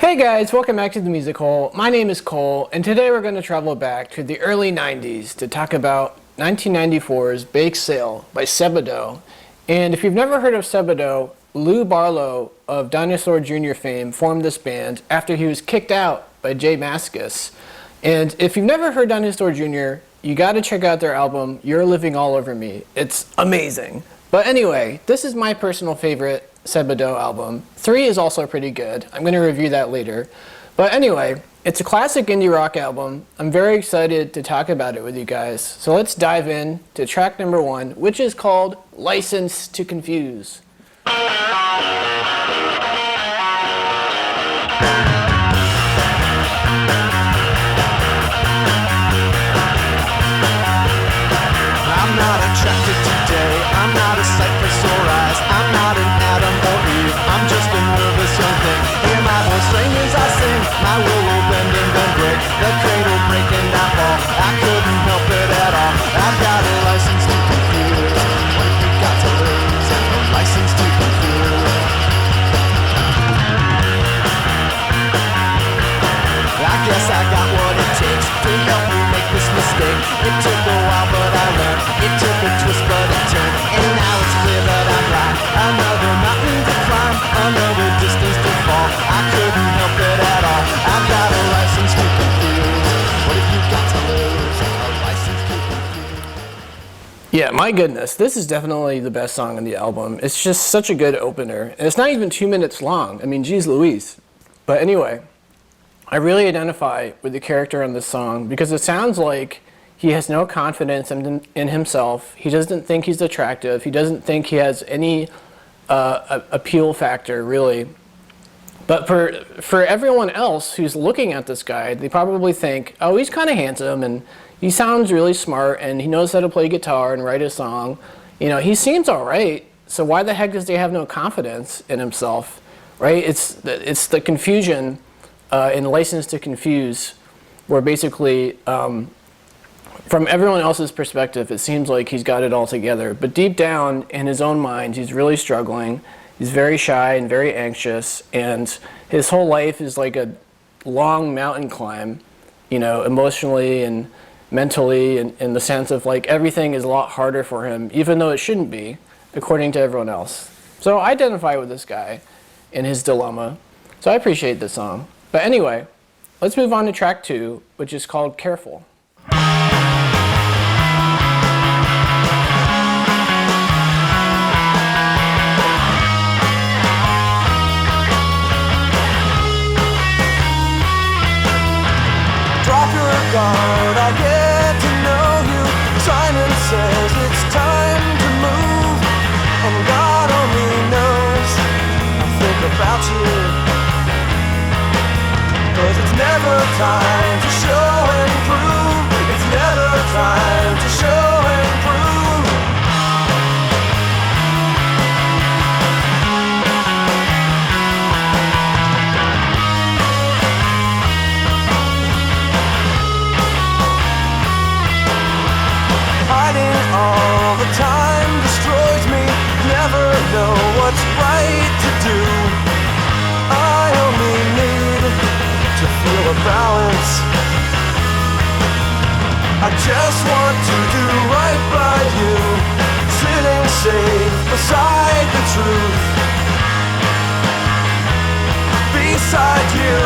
Hey guys, welcome back to the Music Hole. My name is Cole, and today we're going to travel back to the early 90s to talk about 1994's Bakesale by Sebadoh. And if you've never heard of Sebadoh, Lou Barlow of Dinosaur Jr. fame formed this band after he was kicked out by Jay Mascis. And if you've never heard Dinosaur Jr., you got to check out their album, You're Living All Over Me. It's amazing. But anyway, this is my personal favorite Sebadoh album. 3 is also pretty good. I'm going to review that later. But anyway, it's a classic indie rock album. I'm very excited to talk about it with you guys. So let's dive in to track number 1, which is called License to Confuse. I'm not attracted today, I'm not a sight for sore eyes, I'm not an Adam or Eve, I'm just a nervous young thing. Hear my voice ring as I sing, my willow bend and then break, the cradle break and I fall, I couldn't help it at all. I've got a license to confuse, what have you got to lose? A license to confuse. I guess I got what it takes to help me make this mistake. It took a while but I learned, it took a twist but it turned, and now it's clear that I'm right. Another mountain to climb, another distance to fall, I couldn't help it at all. I've got a license to confuse, what have you got to lose? A license to confuse. Yeah, my goodness, this is definitely the best song on the album. It's just such a good opener. And it's not even 2 minutes long. I mean, geez Louise. But anyway, I really identify with the character on this song because it sounds like he has no confidence in himself. He doesn't think he's attractive. He doesn't think he has any appeal factor, really. But for everyone else who's looking at this guy, they probably think, oh, he's kind of handsome, and he sounds really smart, and he knows how to play guitar and write a song. You know, he seems all right, so why the heck does he have no confidence in himself, right? It's the confusion in License to Confuse, where basically, from everyone else's perspective, it seems like he's got it all together. But deep down in his own mind, he's really struggling. He's very shy and very anxious, and his whole life is like a long mountain climb, you know, emotionally and mentally, and in the sense of like everything is a lot harder for him, even though it shouldn't be, according to everyone else. So I identify with this guy in his dilemma. So I appreciate this song. But anyway, let's move on to track 2, which is called Careful. Drop your guard, I get to know you. Simon says it's time to move, and God only knows I think about you. 'Cause it's never time to show and prove. It's never time to show and prove. Hiding all the time destroys me. Never know what's right to do. I only need to feel a balance. I just want to do right by you, sitting safe beside the truth, beside you.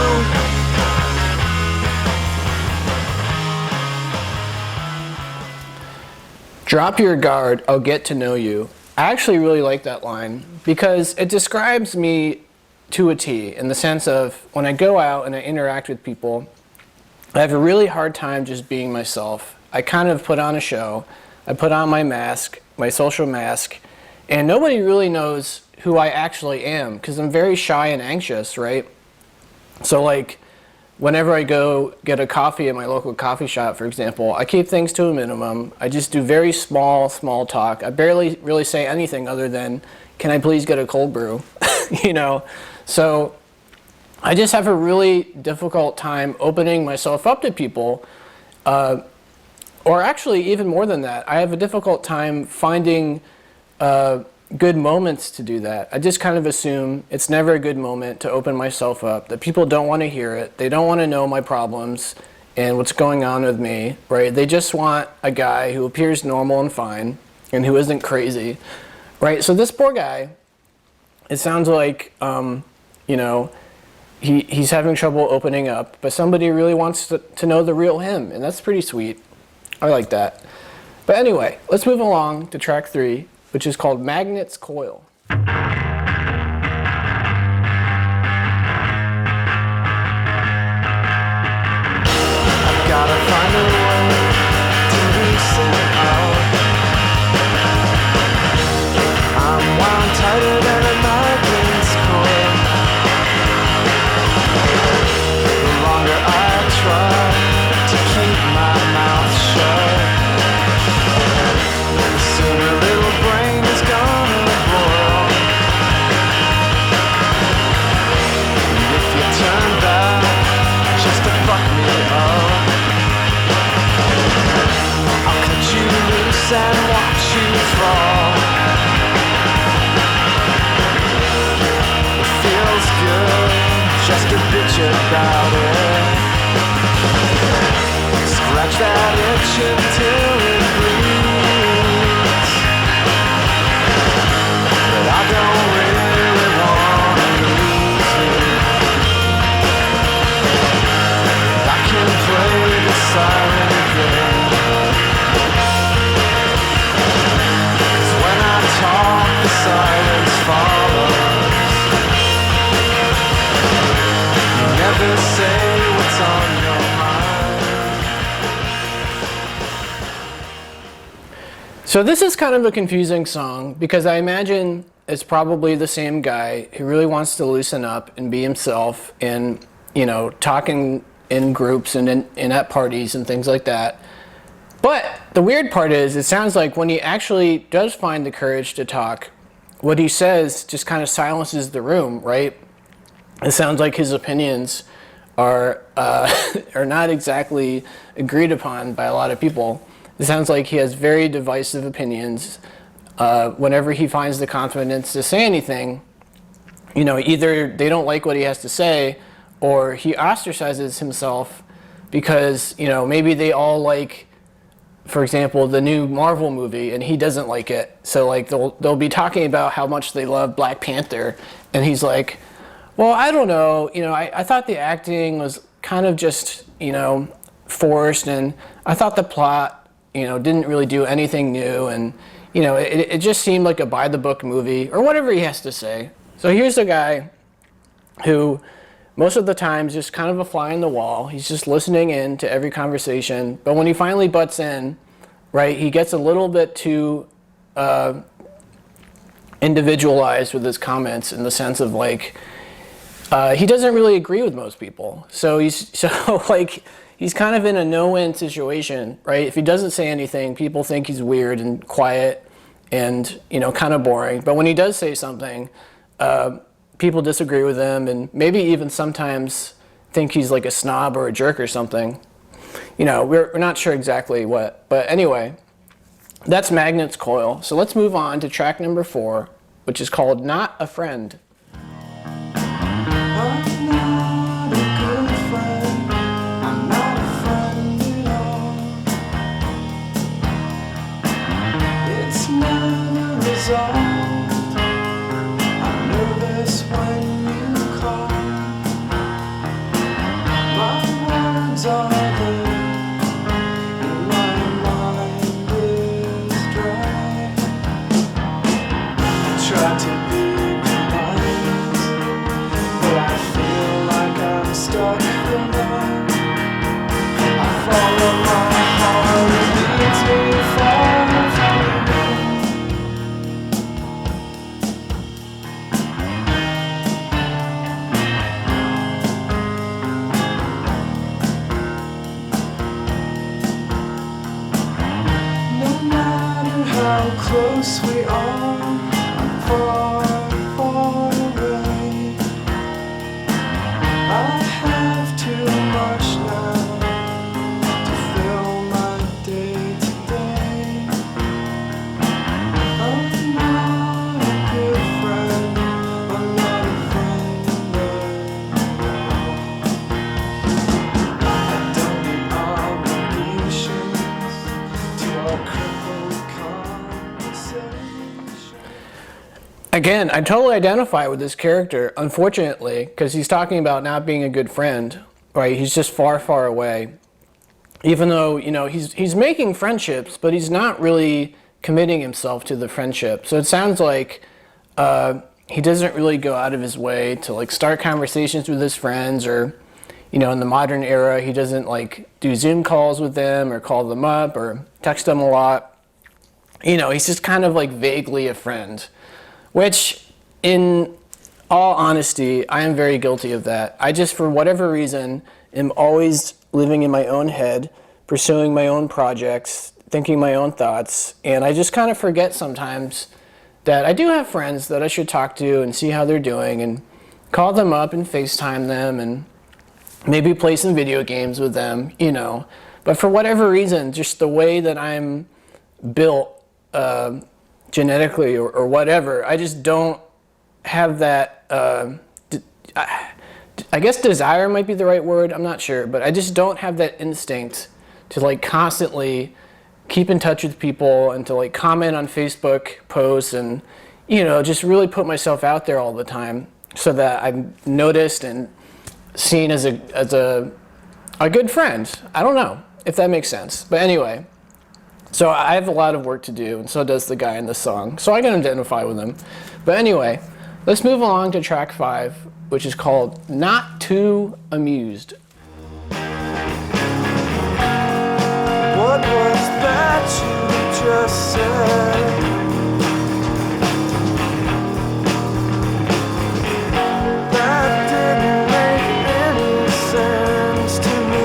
Drop your guard, I'll get to know you. I actually really like that line because it describes me to a T, in the sense of when I go out and I interact with people, I have a really hard time just being myself. I kind of put on a show. I put on my mask, my social mask, and nobody really knows who I actually am because I'm very shy and anxious, right? So like, whenever I go get a coffee at my local coffee shop, for example, I keep things to a minimum. I just do very small talk. I barely really say anything other than, can I please get a cold brew? You know? So I just have a really difficult time opening myself up to people. Or actually, even more than that, I have a difficult time finding good moments to do that. I just kind of assume it's never a good moment to open myself up, that people don't want to hear it. They don't want to know my problems and what's going on with me, right? They just want a guy who appears normal and fine and who isn't crazy, right? So this poor guy, it sounds like, you know, he's having trouble opening up, but somebody really wants to know the real him, and that's pretty sweet. I like that. But anyway, let's move along to track 3, which is called Magnet's Coil. Gotta find a way to loosen up. I'm wound tighter than a magnet's coil. The longer I try to keep my mouth shut, the sooner little brain is gonna boil. And if you turn back just to fuck me up, I'll cut you loose and watch you fall. It feels good just to bitch about it. Scratch that itch until it bleeds. But I don't really wanna lose you. I can play the silent game. When I talk, the silence follows. You never say what's on your mind. So this is kind of a confusing song because I imagine it's probably the same guy who really wants to loosen up and be himself and, you know, talking in groups and at parties and things like that. But the weird part is, it sounds like when he actually does find the courage to talk, what he says just kind of silences the room, right? It sounds like his opinions are not exactly agreed upon by a lot of people. It sounds like he has very divisive opinions. Whenever he finds the confidence to say anything, you know, either they don't like what he has to say, or he ostracizes himself because, you know, maybe they all like, for example, the new Marvel movie, and he doesn't like it. So like they'll be talking about how much they love Black Panther, and he's like, well, I don't know, you know, I thought the acting was kind of just, you know, forced, and I thought the plot, you know, didn't really do anything new, and, you know, it just seemed like a by-the-book movie, or whatever he has to say. So here's a guy who most of the time is just kind of a fly on the wall. He's just listening in to every conversation. But when he finally butts in, right, he gets a little bit too individualized with his comments, in the sense of like, he doesn't really agree with most people. So he's kind of in a no-win situation, right? If he doesn't say anything, people think he's weird and quiet and, you know, kind of boring. But when he does say something, people disagree with him, and maybe even sometimes think he's like a snob or a jerk or something. You know, we're not sure exactly what. But anyway, that's Magnet's Coil. So let's move on to track number 4, which is called Not a Friend. I'm not a good friend. I'm not a friend at all. It's never resolved. I'm nervous when you call. My words are there, and my mind is dry. I try to be polite, but I feel like I'm stuck for life. I follow my heart, it leads me far from you. No matter how close we are, I'm far, far away. I have too much now to fill my day today. I'm not a again, I totally identify with this character, unfortunately, because he's talking about not being a good friend, right? He's just far, far away. Even though, you know, he's making friendships, but he's not really committing himself to the friendship. So it sounds like he doesn't really go out of his way to like start conversations with his friends, or, you know, in the modern era, he doesn't like do Zoom calls with them or call them up or text them a lot. You know, he's just kind of like vaguely a friend, which in all honesty, I am very guilty of that. I just, for whatever reason, am always living in my own head, pursuing my own projects, thinking my own thoughts, and I just kind of forget sometimes that I do have friends that I should talk to and see how they're doing and call them up and FaceTime them and maybe play some video games with them, you know. But for whatever reason, just the way that I'm built genetically or whatever, I just don't have that, I guess desire might be the right word, I'm not sure, but I just don't have that instinct to like constantly keep in touch with people and to like comment on Facebook posts and, you know, just really put myself out there all the time so that I'm noticed and seen as a good friend. I don't know if that makes sense. But anyway, so I have a lot of work to do, and so does the guy in the song. So I can identify with him. But anyway, let's move along to track 5, which is called Not Too Amused. What was that you just said? That didn't make any sense to me.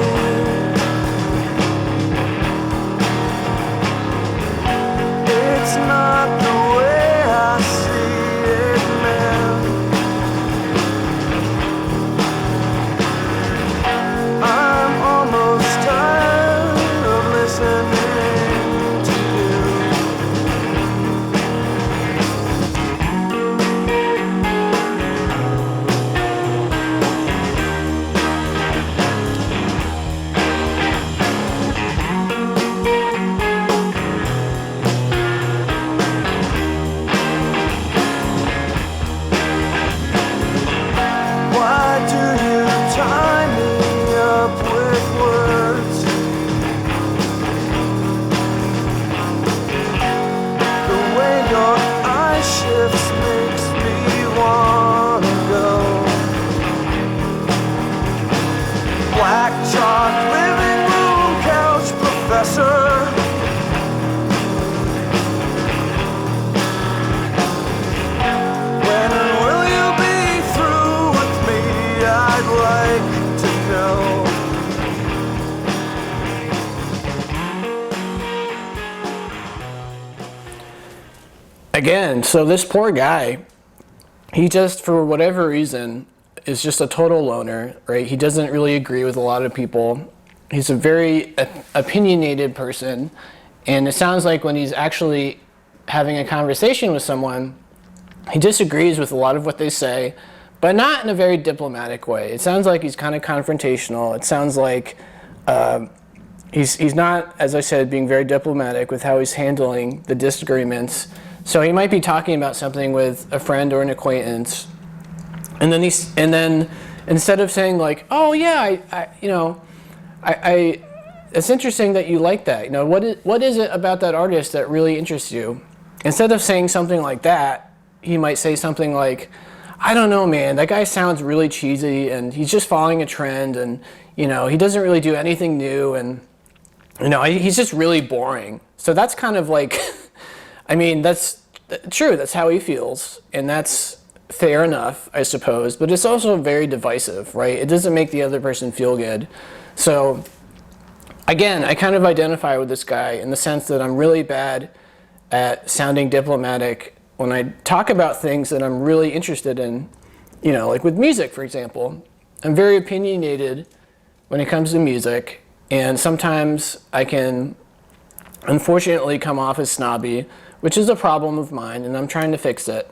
It's not the way I see it, man. I'm almost tired of listening to you. Why do you tie me up with words? The way your eye shifts makes me wanna go. Black chalk living room couch professor. When will you be through with me? I'd like to know. Again, so this poor guy, he just, for whatever reason, is just a total loner, right? He doesn't really agree with a lot of people. He's a very opinionated person, and it sounds like when he's actually having a conversation with someone, he disagrees with a lot of what they say, but not in a very diplomatic way. It sounds like he's kind of confrontational. It sounds like he's not, as I said, being very diplomatic with how he's handling the disagreements. So he might be talking about something with a friend or an acquaintance, and then instead of saying like, oh yeah, I it's interesting that you like that. You know, what is it about that artist that really interests you? Instead of saying something like that, he might say something like, I don't know, man, that guy sounds really cheesy and he's just following a trend, and, you know, he doesn't really do anything new, and, you know, he's just really boring. So that's kind of like, I mean, that's true, that's how he feels, and that's fair enough, I suppose, but it's also very divisive, right? It doesn't make the other person feel good. So again, I kind of identify with this guy in the sense that I'm really bad at sounding diplomatic when I talk about things that I'm really interested in, you know, like with music, for example. I'm very opinionated when it comes to music, and sometimes I can unfortunately come off as snobby, which is a problem of mine, and I'm trying to fix it.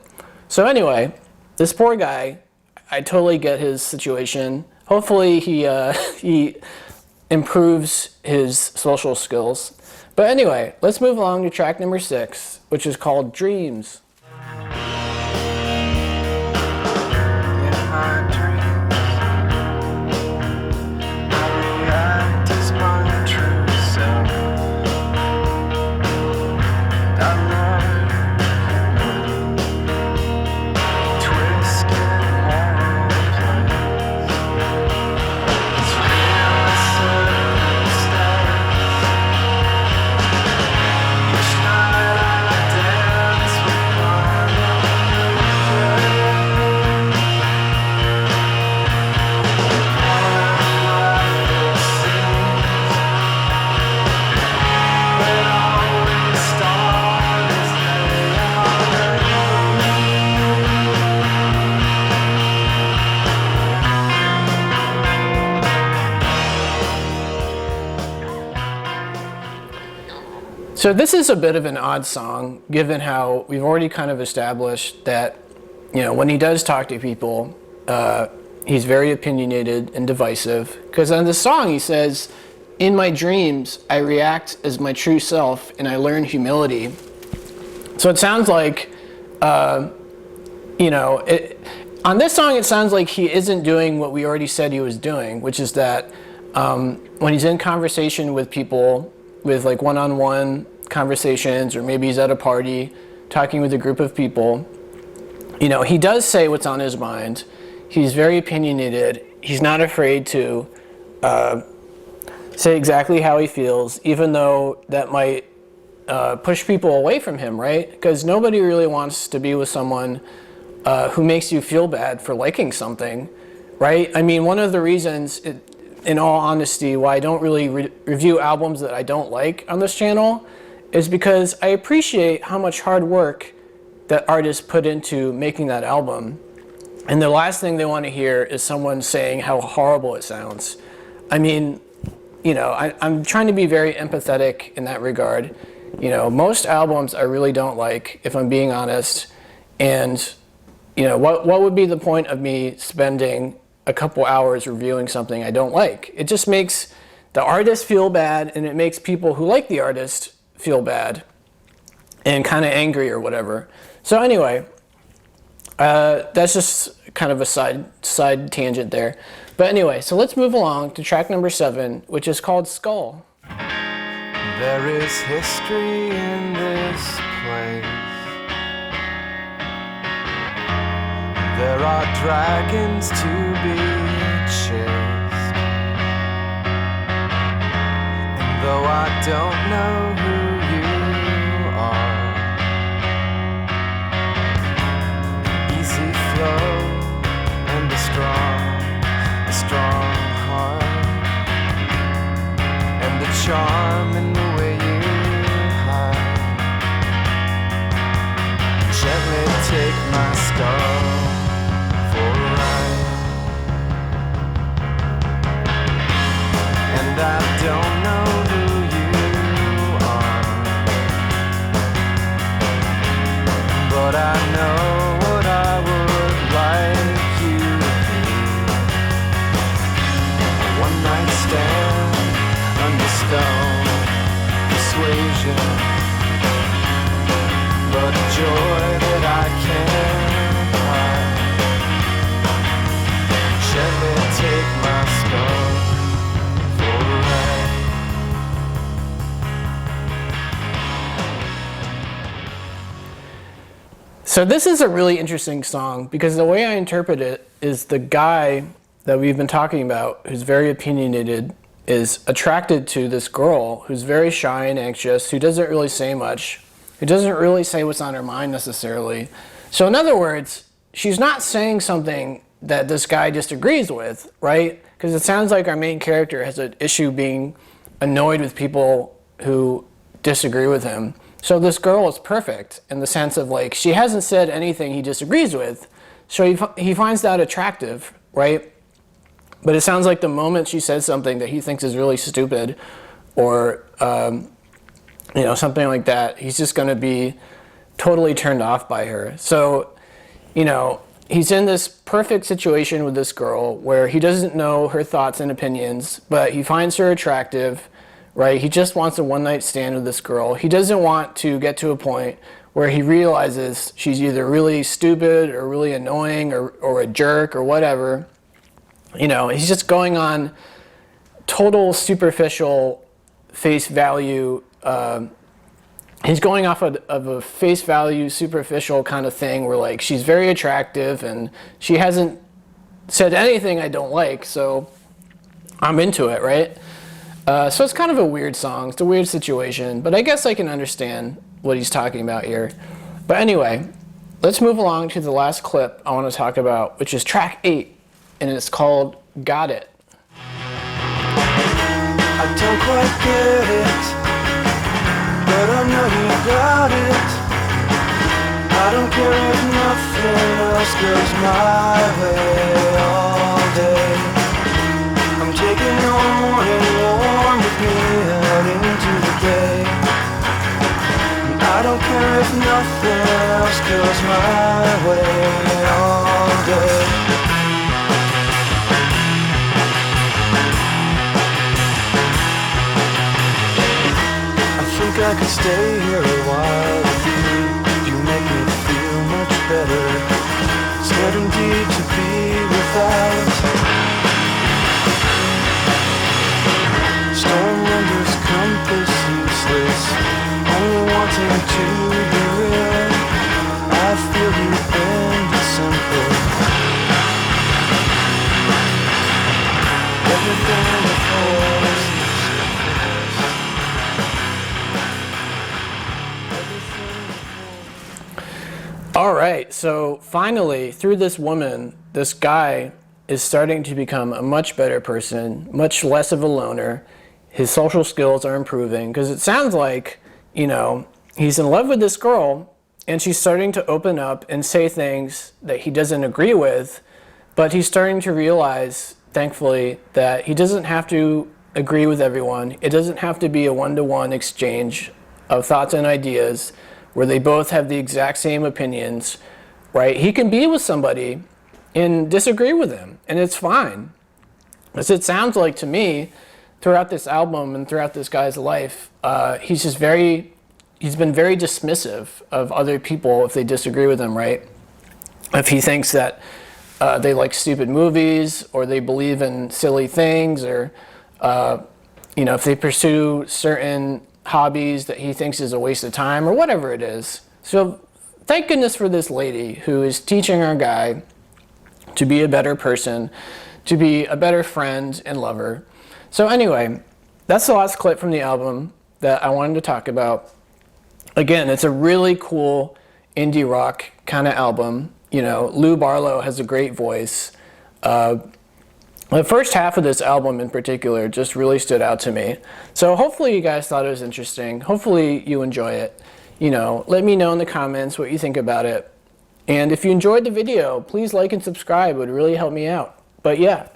So anyway, this poor guy, I totally get his situation. Hopefully he improves his social skills. But anyway, let's move along to track number 6, which is called Dreams. So this is a bit of an odd song, given how we've already kind of established that, you know, when he does talk to people, he's very opinionated and divisive. Because on this song he says, "In my dreams, I react as my true self and I learn humility." So it sounds like, you know, on this song it sounds like he isn't doing what we already said he was doing, which is that when he's in conversation with people, with like one-on-one conversations, or maybe he's at a party talking with a group of people, you know, he does say what's on his mind. He's very opinionated. He's not afraid to say exactly how he feels, even though that might push people away from him, right? Because nobody really wants to be with someone who makes you feel bad for liking something, right? I mean, one of the reasons, in all honesty, why I don't really review albums that I don't like on this channel is because I appreciate how much hard work that artists put into making that album. And the last thing they want to hear is someone saying how horrible it sounds. I mean, you know, I'm trying to be very empathetic in that regard. You know, most albums I really don't like, if I'm being honest. And, you know, what would be the point of me spending a couple hours reviewing something I don't like? It just makes the artist feel bad, and it makes people who like the artist feel bad and kind of angry or whatever. So anyway, that's just kind of a side tangent there. But anyway, so let's move along to track number 7, which is called Skull. There is history in this place. There are dragons to be chased. And though I don't know who you are, easy flow and a strong heart, and the charm in the way you hide. Gently take my skull for a ride, and I don't know who you are, but I know what I would like you to be. A one-night stand under stone persuasion, but joy that I can't hide. Gently take my skull for a ride. So this is a really interesting song because the way I interpret it is the guy that we've been talking about, who's very opinionated, is attracted to this girl who's very shy and anxious, who doesn't really say much, who doesn't really say what's on her mind necessarily. So in other words, she's not saying something that this guy disagrees with, right? Because it sounds like our main character has an issue being annoyed with people who disagree with him. So this girl is perfect in the sense of, like, she hasn't said anything he disagrees with, so he finds that attractive, right? But it sounds like the moment she says something that he thinks is really stupid, or you know, something like that, he's just going to be totally turned off by her. So, you know, he's in this perfect situation with this girl where he doesn't know her thoughts and opinions, but he finds her attractive, right? He just wants a one-night stand with this girl. He doesn't want to get to a point where he realizes she's either really stupid or really annoying or a jerk or whatever. You know, he's just going on total superficial face value. He's going off of a face value superficial kind of thing where, like, she's very attractive and she hasn't said anything I don't like, so I'm into it, right? So it's kind of a weird song. It's a weird situation, but I guess I can understand what he's talking about here. But anyway, let's move along to the last clip I want to talk about, which is track 8, and it's called Got It. I don't quite get it, but I know you got it. I don't care if nothing else goes my way all day. I'm taking your morning warm with me out into the day. Nothing else goes my way all day. I think I could stay here a while with you. You make me feel much better. It's good indeed to be without. Storm renders compass useless, only wanting to be real. I feel you in December. Everything before us. All right, so finally, through this woman, this guy is starting to become a much better person, much less of a loner. His social skills are improving, because it sounds like, you know, he's in love with this girl, and she's starting to open up and say things that he doesn't agree with, but he's starting to realize, thankfully, that he doesn't have to agree with everyone. It doesn't have to be a one-to-one exchange of thoughts and ideas where they both have the exact same opinions, right? He can be with somebody and disagree with them, and it's fine. As it sounds like to me, throughout this album and throughout this guy's life, he's been very dismissive of other people if they disagree with him, right? If he thinks that they like stupid movies, or they believe in silly things, or you know, if they pursue certain hobbies that he thinks is a waste of time, or whatever it is. So thank goodness for this lady who is teaching our guy to be a better person, to be a better friend and lover. So anyway, that's the last clip from the album that I wanted to talk about. Again, it's a really cool indie rock kind of album. You know, Lou Barlow has a great voice. The first half of this album in particular just really stood out to me. So hopefully you guys thought it was interesting. Hopefully you enjoy it. You know, let me know in the comments what you think about it. And if you enjoyed the video, please like and subscribe. It would really help me out. But yeah,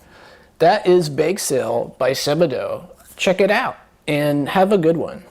that is Bakesale by Sebadoh. Check it out and have a good one.